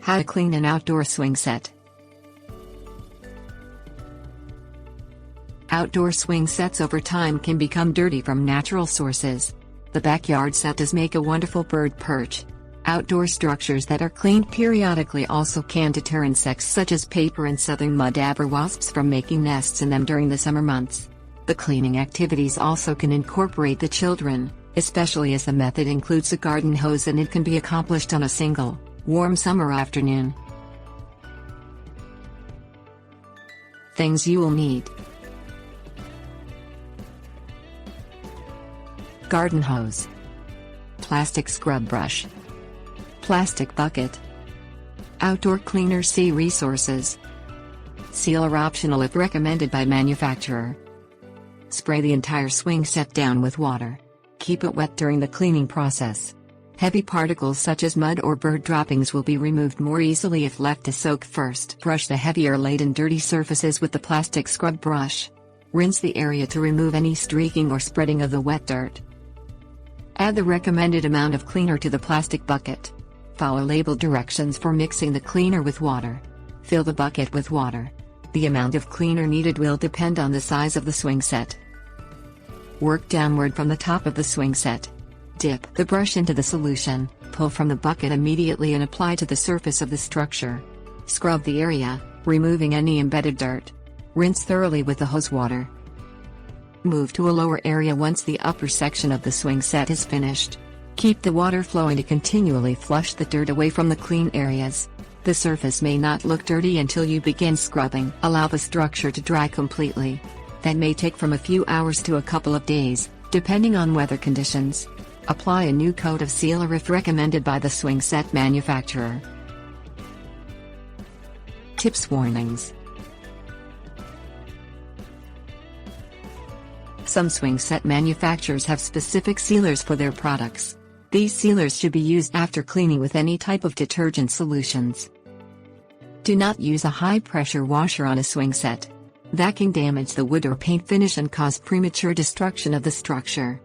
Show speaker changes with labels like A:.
A: How to clean an outdoor swing set. Outdoor swing sets over time can become dirty from natural sources. The backyard set does make a wonderful bird perch. Outdoor structures that are cleaned periodically also can deter insects such as paper and southern mud dauber wasps from making nests in them during the summer months. The cleaning activities also can incorporate the children, especially as the method includes a garden hose and it can be accomplished on a single, warm summer afternoon. Things you will need: garden hose, plastic scrub brush, plastic bucket, outdoor cleaner. See resources. Sealer optional if recommended by manufacturer. Spray the entire swing set down with water. Keep it wet during the cleaning process. Heavy particles such as mud or bird droppings will be removed more easily if left to soak first. Brush the heavier laden dirty surfaces with the plastic scrub brush. Rinse the area to remove any streaking or spreading of the wet dirt. Add the recommended amount of cleaner to the plastic bucket. Follow labeled directions for mixing the cleaner with water. Fill the bucket with water. The amount of cleaner needed will depend on the size of the swing set. Work downward from the top of the swing set. Dip the brush into the solution, pull from the bucket immediately and apply to the surface of the structure. Scrub the area, removing any embedded dirt. Rinse thoroughly with the hose water. Move to a lower area once the upper section of the swing set is finished. Keep the water flowing to continually flush the dirt away from the clean areas. The surface may not look dirty until you begin scrubbing. Allow the structure to dry completely. That may take from a few hours to a couple of days, depending on weather conditions. Apply a new coat of sealer if recommended by the swing set manufacturer. Tips: warnings. Some swing set manufacturers have specific sealers for their products. These sealers should be used after cleaning with any type of detergent solutions. Do not use a high-pressure washer on a swing set. That can damage the wood or paint finish and cause premature destruction of the structure.